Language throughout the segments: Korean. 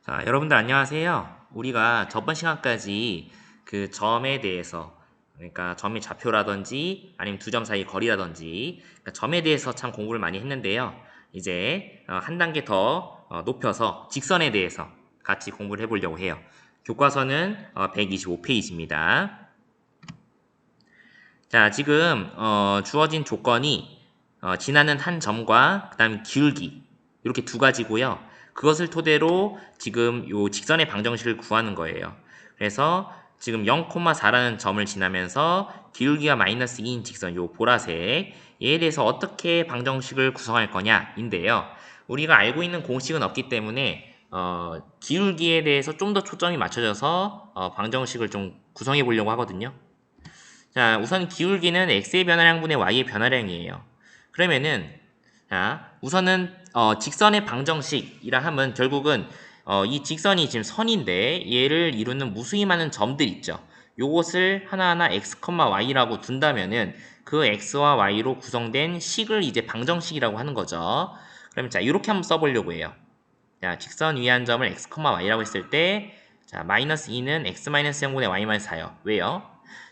자, 여러분들 안녕하세요. 우리가 저번 시간까지 그 점에 대해서, 그러니까 점의 좌표라든지 아니면 두 점 사이 거리라든지, 그러니까 점에 대해서 참 공부를 많이 했는데요. 이제 한 단계 더 높여서 직선에 대해서 같이 공부를 해보려고 해요. 교과서는 125페이지입니다. 자, 지금 주어진 조건이 지나는 한 점과 그 다음에 기울기 이렇게 두 가지고요. 그것을 토대로 지금 요 직선의 방정식을 구하는 거예요. 그래서 지금 0,4라는 점을 지나면서 기울기가 마이너스 2인 직선 요 보라색 얘에 대해서 어떻게 방정식을 구성할 거냐인데요. 우리가 알고 있는 공식은 없기 때문에 기울기에 대해서 좀 더 초점이 맞춰져서 방정식을 좀 구성해 보려고 하거든요. 자, 우선 기울기는 x의 변화량분의 y의 변화량이에요. 그러면은 자, 우선은 직선의 방정식이라 하면 결국은 이 직선이 지금 선인데 얘를 이루는 무수히 많은 점들 있죠. 요것을 하나하나 x, y라고 둔다면은 그 x와 y로 구성된 식을 이제 방정식이라고 하는 거죠. 그럼 자, 이렇게 한번 써보려고 해요. 자, 직선 위에 한 점을 x, y라고 했을 때 자, 마이너스 2는 x 마이너스 0분의 y 마이너스 4요. 왜요?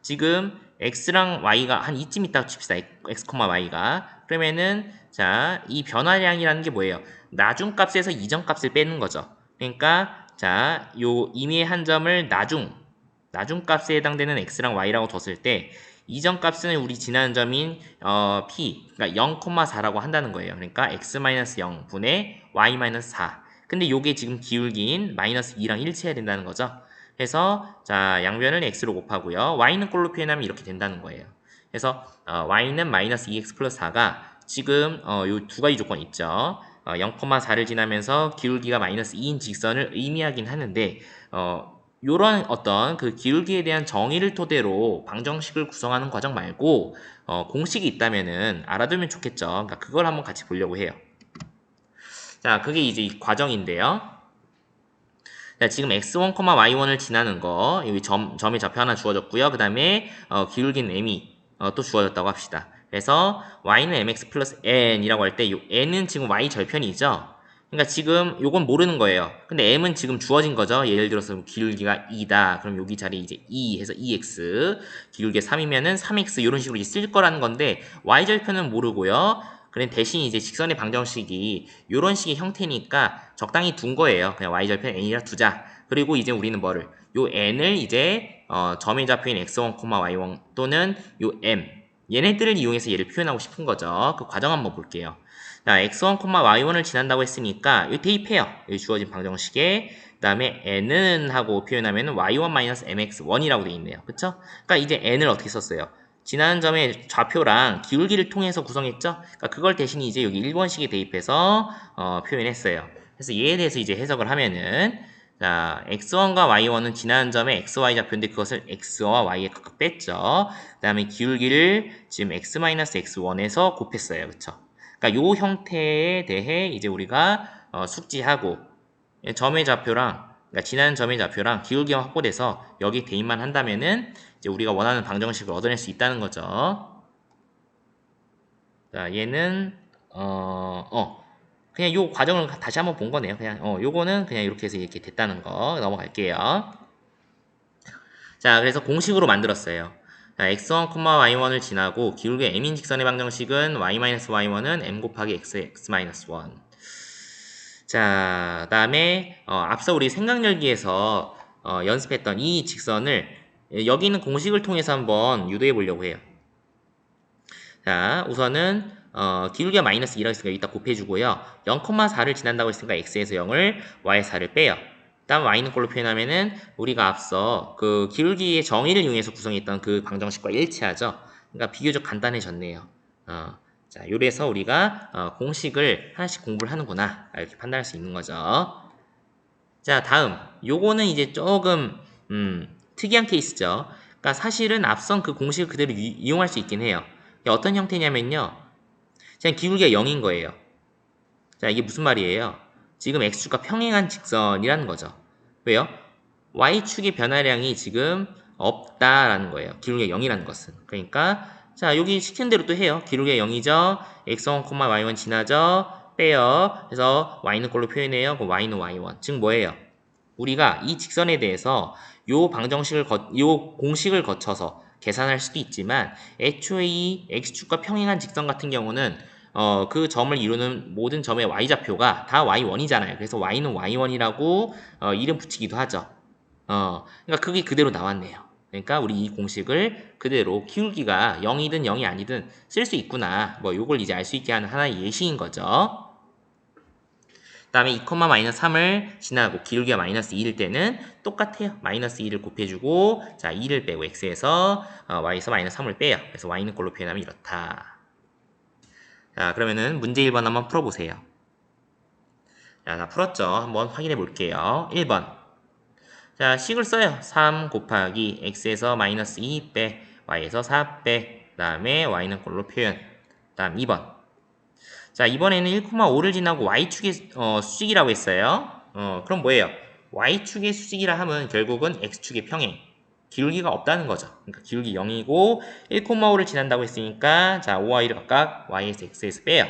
지금 x랑 y가 한 이쯤 있다고 칩시다. x, y가. 그러면은 자, 이 변화량이라는 게 뭐예요? 나중값에서 이전값을 빼는 거죠. 그러니까 자, 요 임의의 한 점을 나중값에 해당되는 x랑 y라고 뒀을 때 이전값은 우리 지나는 점인 p, 그러니까 0,4라고 한다는 거예요. 그러니까 x-0 분의 y-4. 근데 요게 지금 기울기인 마이너스 2랑 일치해야 된다는 거죠. 그래서 자, 양변을 x로 곱하고요. y는 꼴로 표현하면 이렇게 된다는 거예요. 그래서 y는 마이너스 2x 플러스 4가 지금 요 두 가지 조건 있죠. 0,4를 지나면서 기울기가 마이너스 2인 직선을 의미하긴 하는데 요런 어떤 그 기울기에 대한 정의를 토대로 방정식을 구성하는 과정 말고 공식이 있다면은 알아두면 좋겠죠. 그러니까 그걸 한번 같이 보려고 해요. 자, 그게 이제 이 과정인데요. 자, 지금 x1, y1을 지나는 거 여기 점의 좌표 하나 주어졌고요. 그 다음에 기울기는 m이 또 주어졌다고 합시다. 그래서 y는 mx 플러스 n이라고 할 때 이 n은 지금 y 절편이죠. 그러니까 지금 요건 모르는 거예요. 근데 m은 지금 주어진 거죠. 예를 들어서 기울기가 2다. 그럼 여기 자리에 이제 2 해서 2x, 기울기가 3이면은 3x 이런 식으로 이제 쓸 거라는 건데 y 절편은 모르고요. 그래 대신 이제 직선의 방정식이 이런 식의 형태니까 적당히 둔 거예요. 그냥 y절편 n이라 두자. 그리고 이제 우리는 뭐를 요 n을 이제 점의 좌표인 x1, y1 또는 요 m 얘네들을 이용해서 얘를 표현하고 싶은 거죠. 그 과정 한번 볼게요. 자, x1, y1을 지난다고 했으니까 이 대입해요. 여기 주어진 방정식에 그 다음에 n은 하고 표현하면 y1-mx1이라고 돼 있네요. 그쵸? 그러니까 이제 n을 어떻게 썼어요? 지나는 점의 좌표랑 기울기를 통해서 구성했죠? 그러니까 그걸 대신 이제 여기 1번식에 대입해서 표현했어요. 그래서 얘에 대해서 이제 해석을 하면은 자, x1과 y1은 지나는 점의 xy 좌표인데 그것을 x와 y에 각각 뺐죠. 그 다음에 기울기를 지금 x-x1에서 곱했어요. 그쵸? 그러니까 요 형태에 대해 이제 우리가 숙지하고 점의 좌표랑 그러니까 지나는 점의 좌표랑 기울기가 확보돼서 여기 대입만 한다면은 이제 우리가 원하는 방정식을 얻어낼 수 있다는 거죠. 자, 얘는 그냥 요 과정을 다시 한번 본 거네요. 그냥 요거는 그냥 이렇게 해서 이렇게 됐다는 거 넘어갈게요. 자, 그래서 공식으로 만들었어요. 자, x1, y1을 지나고 기울기 m인 직선의 방정식은 y-y1은 m 곱하기 x-1. 자, 다음에 앞서 우리 생각열기에서 연습했던 이 직선을 여기 있는 공식을 통해서 한번 유도해 보려고 해요. 자, 우선은 기울기가 마이너스 2라고 했으니까 여기다 곱해주고요. 0,4를 지난다고 했으니까 x에서 0을 y에서 4를 빼요. 다음 y는 걸로 표현하면은 우리가 앞서 그 기울기의 정의를 이용해서 구성했던 그 방정식과 일치하죠. 그러니까 비교적 간단해졌네요. 자, 요래서 우리가 공식을 하나씩 공부를 하는구나 이렇게 판단할 수 있는 거죠. 자, 다음 요거는 이제 조금 특이한 케이스죠. 그러니까 사실은 앞선 그 공식을 그대로 이용할 수 있긴 해요. 어떤 형태냐면요. 그냥 기울기가 0인 거예요. 자, 이게 무슨 말이에요? 지금 x축과 평행한 직선이라는 거죠. 왜요? y축의 변화량이 지금 없다라는 거예요. 기울기가 0이라는 것은. 그러니까 자, 여기 시킨 대로 또 해요. 기울기가 0이죠. x1, y1 지나죠. 빼요. 그래서 y는 걸로 표현해요. 그럼 y는 y1. 즉 뭐예요? 우리가 이 직선에 대해서 요 공식을 거쳐서 계산할 수도 있지만 애초에 이 x축과 평행한 직선 같은 경우는 그 점을 이루는 모든 점의 y좌표가 다 y1이잖아요. 그래서 y는 y1이라고 이름 붙이기도 하죠. 그러니까 그게 그대로 나왔네요. 그러니까 우리 이 공식을 그대로 기울기가 0이든 0이 아니든 쓸 수 있구나. 뭐 요걸 이제 알 수 있게 하는 하나의 예시인 거죠. 다음에 2, 마이너스 3을 지나고 기울기가 마이너스 2일 때는 똑같아요. 마이너스 2를 곱해주고 자 2를 빼고 x에서 y에서 마이너스 3을 빼요. 그래서 y는 꼴로 표현하면 이렇다. 자 그러면은 문제 1번 한번 풀어보세요. 자, 다 풀었죠? 한번 확인해 볼게요. 1번. 자, 식을 써요. 3 곱하기 x에서 마이너스 2 빼, y에서 4 빼, 그 다음에 y는 꼴로 표현. 그 다음 2번. 자, 이번에는 1,5를 지나고 y축의 수직이라고 했어요. 그럼 뭐예요? y축의 수직이라 하면 결국은 x축의 평행. 기울기가 없다는 거죠. 그러니까 기울기 0이고 1,5를 지난다고 했으니까 자, 5y를 각각 y에서 x에서 빼요.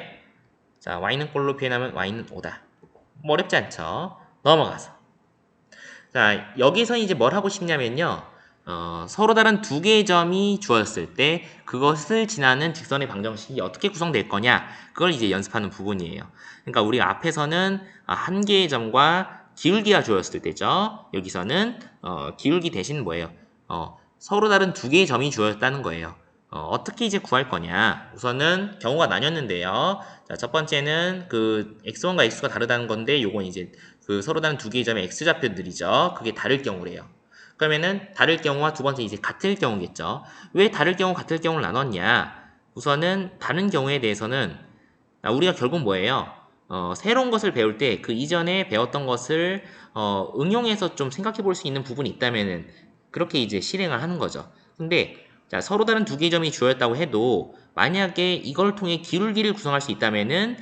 자, y는 꼴로 표현하면 y는 5다. 뭐 어렵지 않죠? 넘어가서. 자, 여기서 이제 뭘 하고 싶냐면요. 서로 다른 두 개의 점이 주어졌을 때 그것을 지나는 직선의 방정식이 어떻게 구성될 거냐 그걸 이제 연습하는 부분이에요. 그러니까 우리가 앞에서는 한 개의 점과 기울기가 주어졌을 때죠. 여기서는 기울기 대신 뭐예요? 서로 다른 두 개의 점이 주어졌다는 거예요. 어떻게 이제 구할 거냐? 우선은 경우가 나뉘었는데요. 자, 첫 번째는 그 x1과 x가 다르다는 건데 요건 이제 그 서로 다른 두 개의 점의 x좌표들이죠. 그게 다를 경우래요. 그러면은 다를 경우와 두 번째 이제 같을 경우겠죠. 왜 다를 경우 같을 경우를 나눴냐? 우선은 다른 경우에 대해서는 우리가 결국 뭐예요? 새로운 것을 배울 때 그 이전에 배웠던 것을 응용해서 좀 생각해 볼 수 있는 부분이 있다면은 그렇게 이제 실행을 하는 거죠. 근데 자, 서로 다른 두 개의 점이 주어졌다고 해도 만약에 이걸 통해 기울기를 구성할 수 있다면은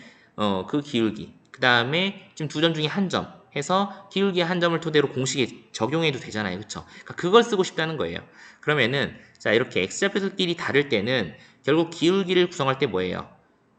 그 기울기 그 다음에 지금 두 점 중에 한 점 해서 기울기의 한 점을 토대로 공식에 적용해도 되잖아요. 그쵸? 그러니까 그걸 쓰고 싶다는 거예요. 그러면은 자 이렇게 x좌표들끼리 다를 때는 결국 기울기를 구성할 때 뭐예요?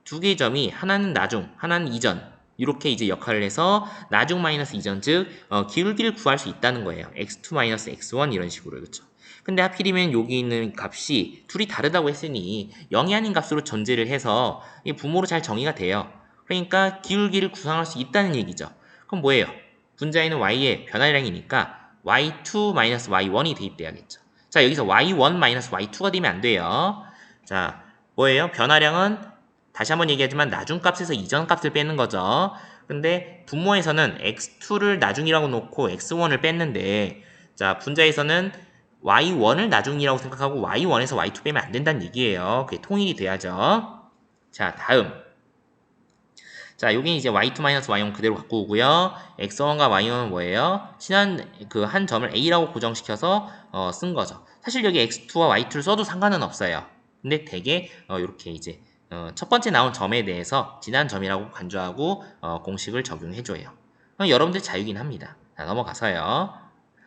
두 개의 점이 하나는 나중, 하나는 이전 이렇게 이제 역할을 해서 나중 마이너스 이전 즉 기울기를 구할 수 있다는 거예요. x2 마이너스 x1 이런 식으로 그렇죠. 근데 하필이면 여기 있는 값이 둘이 다르다고 했으니 0이 아닌 값으로 전제를 해서 부모로 잘 정의가 돼요. 그러니까 기울기를 구성할 수 있다는 얘기죠. 그럼 뭐예요? 분자에는 y의 변화량이니까 y2-y1이 대입돼야겠죠. 자 여기서 y1-y2가 되면 안 돼요. 자 뭐예요? 변화량은 다시 한번 얘기하지만 나중값에서 이전값을 빼는 거죠. 근데 분모에서는 x2를 나중이라고 놓고 x1을 뺐는데 자 분자에서는 y1을 나중이라고 생각하고 y1에서 y2 빼면 안 된다는 얘기예요. 그게 통일이 돼야죠. 자 다음 자, 여기 이제 y2-y1 그대로 갖고 오고요. x1과 y1은 뭐예요? 지난 그 한 점을 a라고 고정시켜서 쓴 거죠. 사실 여기 x2와 y2를 써도 상관은 없어요. 근데 되게 이렇게 이제 첫 번째 나온 점에 대해서 지난 점이라고 간주하고 공식을 적용해줘요. 여러분들 자유긴 합니다. 자, 넘어가서요.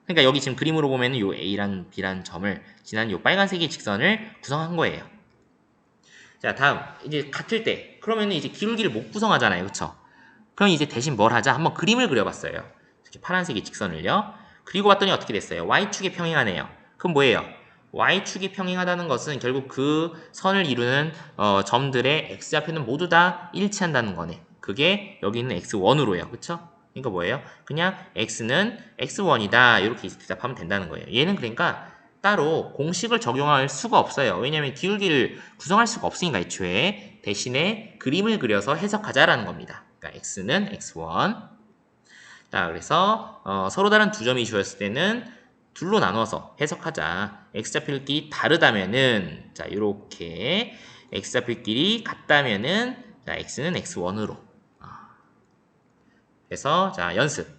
그러니까 여기 지금 그림으로 보면은 요 a란 b란 점을 지난 요 빨간색의 직선을 구성한 거예요. 자, 다음. 이제 같을 때. 그러면 이제 기울기를 못 구성하잖아요. 그쵸? 그럼 이제 대신 뭘 하자? 한번 그림을 그려봤어요. 이렇게 파란색의 직선을요. 그리고 봤더니 어떻게 됐어요? y축에 평행하네요. 그럼 뭐예요? y축이 평행하다는 것은 결국 그 선을 이루는 점들의 x좌표는 모두 다 일치한다는 거네. 그게 여기 있는 x1으로요. 그쵸? 그러니까 뭐예요? 그냥 x는 x1이다. 이렇게 대답하면 된다는 거예요. 얘는 그러니까 따로 공식을 적용할 수가 없어요. 왜냐하면 기울기를 구성할 수가 없으니까 애초에 대신에 그림을 그려서 해석하자라는 겁니다. 그러니까 x는 x1. 자, 그래서 서로 다른 두 점이 주어졌을 때는 둘로 나눠서 해석하자. x좌표끼리 다르다면은 자 이렇게 x좌표끼리 같다면은 자 x는 x1으로. 그래서 자 연습.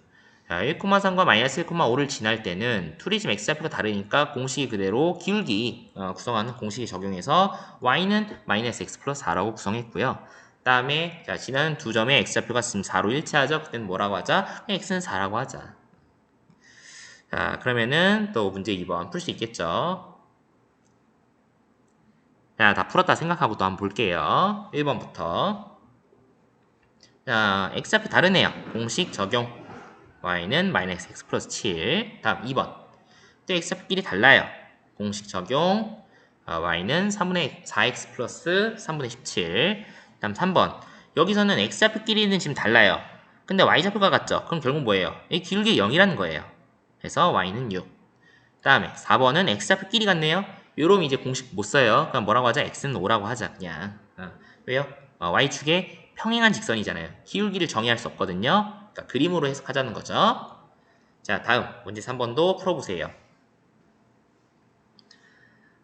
자, 1,3과 마이너스 1,5를 지날 때는 투리즘 x좌표가 다르니까 공식이 그대로 기울기 구성하는 공식에 적용해서 y는 마이너스 x 플러스 4라고 구성했고요. 그 다음에 자, 지나는 두 점의 x좌표가 지금 4로 일치하죠. 그때는 뭐라고 하자? x는 4라고 하자. 자, 그러면은 또 문제 2번 풀 수 있겠죠? 자, 다 풀었다 생각하고 또 한번 볼게요. 1번부터. 자, x좌표 다르네요. 공식 적용. y는 마이너스 x 플러스 7. 다음 2번. 또 x좌표끼리 달라요. 공식 적용. y는 3분의 4x 플러스 3분의 17. 다음 3번. 여기서는 x좌표끼리는 지금 달라요. 근데 y좌표가 같죠? 그럼 결국 뭐예요? 이 기울기 0이라는 거예요. 그래서 y는 6. 다음에 4번은 x좌표끼리 같네요. 요럼 이제 공식 못 써요. 그럼 뭐라고 하자? x는 5라고 하자 그냥. 왜요? y축에 평행한 직선이잖아요. 기울기를 정의할 수 없거든요. 그러니까 그림으로 해석하자는 거죠. 자, 다음 문제 3번도 풀어보세요.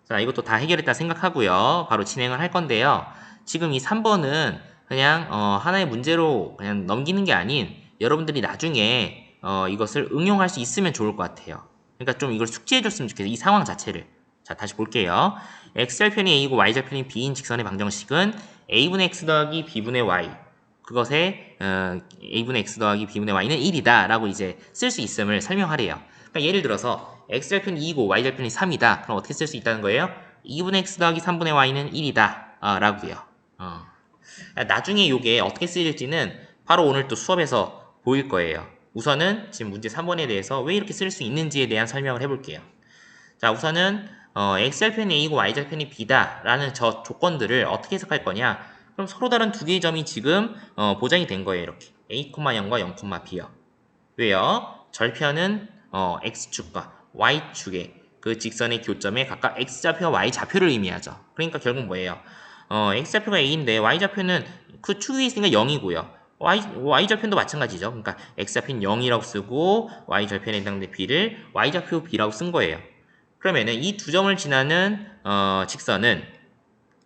자, 이것도 다 해결했다 생각하고요. 바로 진행을 할 건데요. 지금 이 3번은 그냥 하나의 문제로 그냥 넘기는 게 아닌 여러분들이 나중에 이것을 응용할 수 있으면 좋을 것 같아요. 그러니까 좀 이걸 숙지해 줬으면 좋겠어요. 이 상황 자체를. 자, 다시 볼게요. x절편이 a이고 y절편이 b인 직선의 방정식은 a분의 x 더하기 b분의 y 그것에 a분의 x 더하기 b분의 y는 1이다 라고 이제 쓸 수 있음을 설명하래요. 그러니까 예를 들어서 x절편이 2이고 y절편이 3이다. 그럼 어떻게 쓸 수 있다는 거예요? 2분의 x 더하기 3분의 y는 1이다 라고요. 나중에 이게 어떻게 쓰일지는 바로 오늘 또 수업에서 보일 거예요. 우선은 지금 문제 3번에 대해서 왜 이렇게 쓸 수 있는지에 대한 설명을 해볼게요. 자, 우선은 x절편이 a이고 y절편이 b다 라는 저 조건들을 어떻게 해석할 거냐. 그럼 서로 다른 두 개의 점이 지금 보장이 된 거예요. 이렇게 a, 0과 0, b요. 왜요? 절편은 x축과 y축의 그 직선의 교점에 각각 x좌표와 y좌표를 의미하죠. 그러니까 결국 뭐예요? x좌표가 a인데 y좌표는 그 축 위에 있으니까 0이고요. y좌표도 마찬가지죠. 그러니까 x좌표는 0이라고 쓰고 y절편에 해당되는 b를 y좌표 b라고 쓴 거예요. 그러면은 이 두 점을 지나는 직선은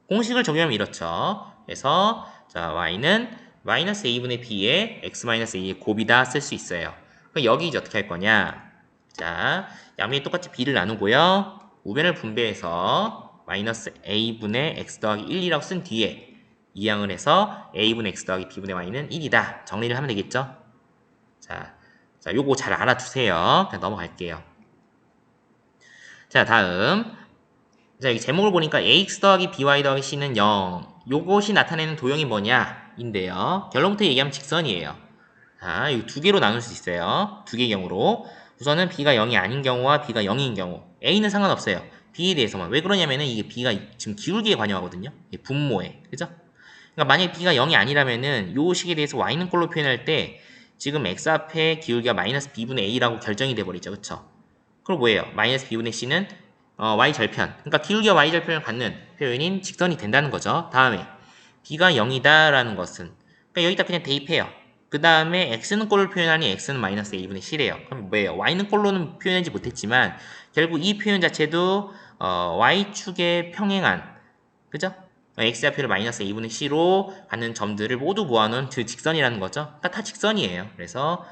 공식을 적용하면 이렇죠. 그래서 자 y는 마이너스 a분의 b에 x 마이너스 a의 곱이다 쓸 수 있어요. 그럼 여기 이제 어떻게 할 거냐? 자 양면이 똑같이 b를 나누고요. 우변을 분배해서 마이너스 a분의 x 더하기 1이라고 쓴 뒤에 이항을 해서 a분의 x 더하기 b분의 y는 1이다. 정리를 하면 되겠죠? 자 요거 잘 알아두세요. 그냥 넘어갈게요. 자 다음 자, 여기 제목을 보니까 ax 더하기 by 더하기 c는 0. 요것이 나타내는 도형이 뭐냐? 인데요. 결론부터 얘기하면 직선이에요. 자, 이 두 개로 나눌 수 있어요. 두 개의 경우로. 우선은 b가 0이 아닌 경우와 b가 0인 경우. a는 상관없어요. b에 대해서만. 왜 그러냐면은 이게 b가 지금 기울기에 관여하거든요. 분모에. 그죠? 그러니까 만약에 b가 0이 아니라면은 요 식에 대해서 y는 꼴로 표현할 때 지금 x 앞에 기울기가 마이너스 b분의 a라고 결정이 돼버리죠. 그쵸? 그럼 뭐예요? 마이너스 b분의 c는 y절편. 그러니까 기울기와 y절편을 갖는 표현인 직선이 된다는 거죠. 다음에 b가 0이다 라는 것은 그러니까 여기다 그냥 대입해요. 그 다음에 x는 꼴을 표현하니 x는 마이너스 a분의 c래요. 그럼 뭐예요? y는 꼴로는 표현하지 못했지만 결국 이 표현 자체도 y축에 평행한 그죠? x좌표를 마이너스 a분의 c로 갖는 점들을 모두 모아놓은 그 직선이라는 거죠. 그러니까 다 직선이에요. 그래서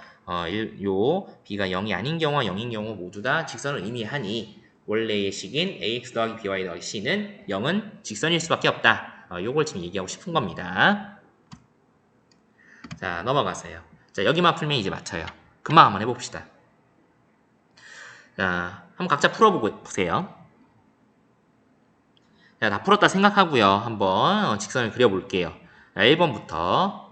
요 b가 0이 아닌 경우와 0인 경우 모두 다 직선을 의미하니 원래의 식인 ax 더하기 by 더하기 c는 0은 직선일 수밖에 없다. 요걸 지금 얘기하고 싶은 겁니다. 자 넘어가세요. 자 여기만 풀면 이제 맞춰요. 금방 한번 해봅시다. 자 한번 각자 풀어보고 보세요. 자, 다 풀었다 생각하고요. 한번 직선을 그려볼게요. 자, 1번부터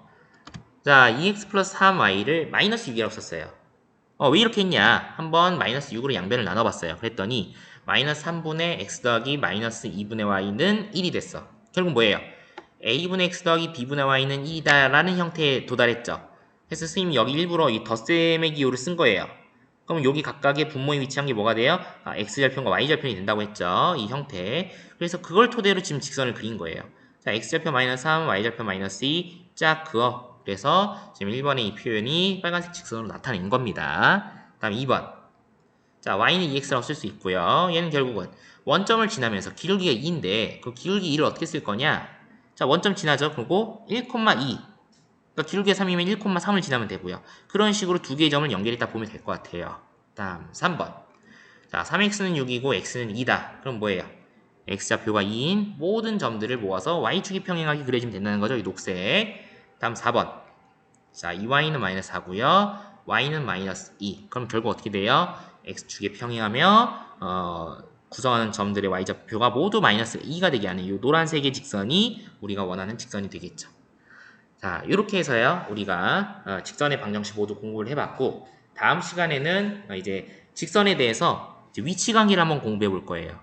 자 2x 플러스 3y를 마이너스 6이라고 썼어요. 왜 이렇게 했냐? 한번 마이너스 6으로 양변을 나눠봤어요. 그랬더니 마이너스 3분의 x 더하기 마이너스 2분의 y는 1이 됐어. 결국 뭐예요? a분의 x 더하기 b분의 y는 1이다 라는 형태에 도달했죠. 그래서 선생님이 여기 일부러 이 덧셈의 기호를 쓴 거예요. 그럼 여기 각각의 분모에 위치한 게 뭐가 돼요? x절편과 y절편이 된다고 했죠. 이 형태. 그래서 그걸 토대로 지금 직선을 그린 거예요. 자, x절편 마이너스 3, y절편 마이너스 2, 쫙 그어. 그래서 지금 1번의 이 표현이 빨간색 직선으로 나타낸 겁니다. 다음 2번. 자, y는 2x라고 쓸 수 있고요. 얘는 결국은 원점을 지나면서 기울기가 2인데 그 기울기 2를 어떻게 쓸 거냐? 자, 원점 지나죠. 그리고 1,2. 그러니까 기울기가 3이면 1,3을 지나면 되고요. 그런 식으로 두 개의 점을 연결했다 보면 될 것 같아요. 다음 3번. 자, 3x는 6이고 x는 2다. 그럼 뭐예요? x좌표가 2인 모든 점들을 모아서 y축이 평행하게 그려지면 된다는 거죠. 이 녹색. 다음 4번. 자, 2y는 마이너스 4고요. y는 마이너스 2. 그럼 결국 어떻게 돼요? x축에 평행하며 구성하는 점들의 y좌표가 모두 마이너스 2가 되게 하는 이 노란색의 직선이 우리가 원하는 직선이 되겠죠. 자, 이렇게 해서요. 우리가 직선의 방정식 모두 공부를 해봤고 다음 시간에는 이제 직선에 대해서 이제 위치 관계를 한번 공부해 볼 거예요.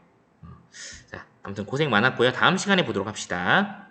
자, 아무튼 고생 많았고요. 다음 시간에 보도록 합시다.